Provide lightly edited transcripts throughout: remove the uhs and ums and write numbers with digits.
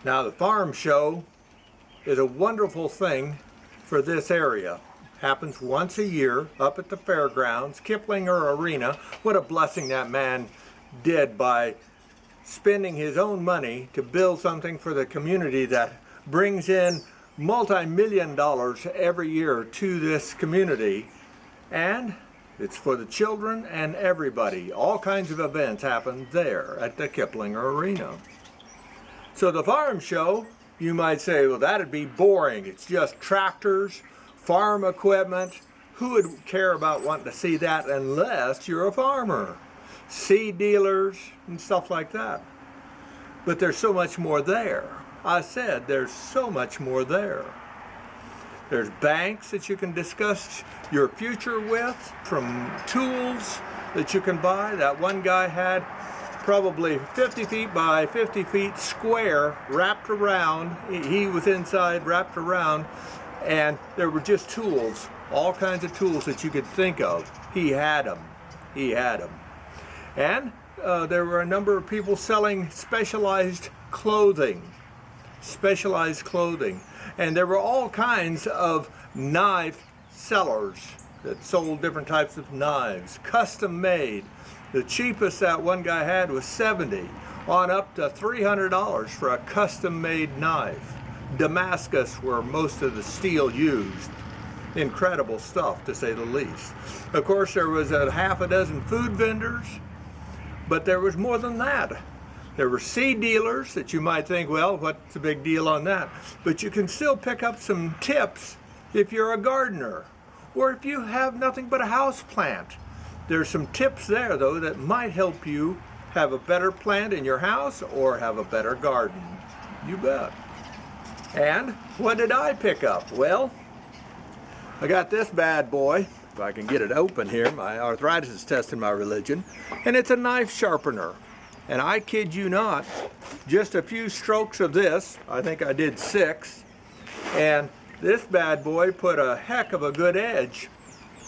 Now the farm show is a wonderful thing for this area. Happens once a year up at the fairgrounds, Kiplinger Arena. What a blessing that man did by spending his own money to build something for the community that brings in multi-million dollars every year to this community. And it's for the children and everybody. All kinds of events happen there at the Kiplinger Arena. So the farm show, you might say, well, that'd be boring. It's just tractors, farm equipment. Who would care about wanting to see that unless you're a farmer? Seed dealers and stuff like that. But there's so much more there. I said there's so much more there. There's banks that you can discuss your future with, from tools that you can buy. That one guy had probably 50 feet by 50 feet square wrapped around. He was inside, wrapped around, and there were just tools, all kinds of tools that you could think of. He had them. He had them. And there were a number of people selling specialized clothing. And there were all kinds of knife sellers that sold different types of knives, custom made. The cheapest that one guy had was $70, on up to $300 for a custom made knife. Damascus, where most of the steel used. Incredible stuff, to say the least. Of course, there was a half a dozen food vendors, but there was more than that. There were seed dealers that you might think, well, what's the big deal on that? But you can still pick up some tips if you're a gardener, or if you have nothing but a house plant. There's some tips there, though, that might help you have a better plant in your house or have a better garden. You bet. And what did I pick up? Well, I got this bad boy. If I can get it open here, my arthritis is testing my religion. And it's a knife sharpener. And I kid you not, just a few strokes of this, I think I did 6, and this bad boy put a heck of a good edge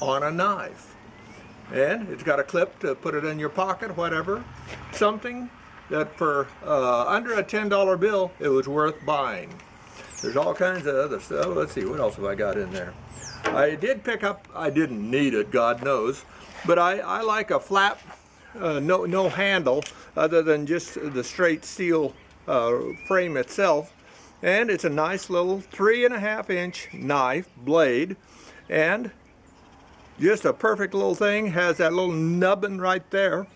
on a knife. And it's got a clip to put it in your pocket, whatever. Something that for under a $10 bill, it was worth buying. There's all kinds of other stuff. Let's see, what else have I got in there? I did pick up, I didn't need it, God knows, but I like a flat, no handle, other than just the straight steel frame itself. And it's a nice little 3.5-inch knife blade, and just a perfect little thing. Has that little nubbin right there,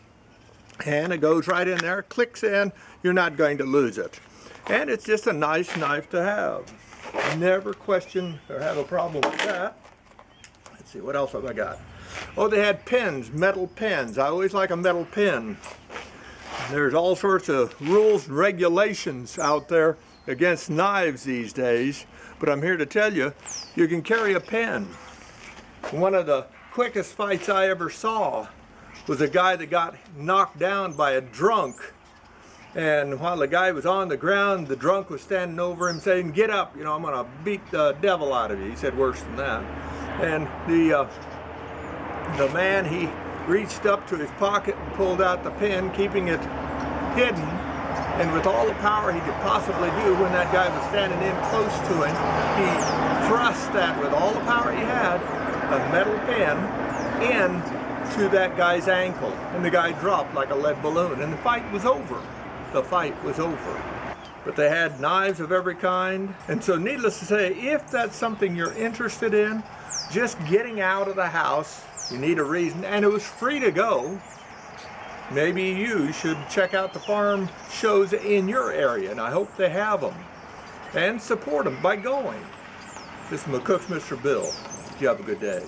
and it goes right in there, clicks in. You're not going to lose it. And it's just a nice knife to have. Never question or have a problem with that. Let's see, what else have I got? Oh, they had pens, metal pens. I always like a metal pen. There's all sorts of rules and regulations out there against knives these days, but I'm here to tell you, you can carry a pen. One of the quickest fights I ever saw was a guy that got knocked down by a drunk. And while the guy was on the ground, the drunk was standing over him saying, "Get up, you know, I'm gonna beat the devil out of you." He said worse than that. And the man, he reached up to his pocket and pulled out the pen, keeping it hidden. And with all the power he could possibly do, when that guy was standing in close to him, he thrust that with all the power he had, a metal pen, into that guy's ankle. And the guy dropped like a lead balloon, and the fight was over. The fight was over. But they had knives of every kind. And so needless to say, if that's something you're interested in, just getting out of the house, you need a reason, and it was free to go. Maybe you should check out the farm shows in your area, and I hope they have them. And support them by going. This is McCook's Mr. Bill. You have a good day.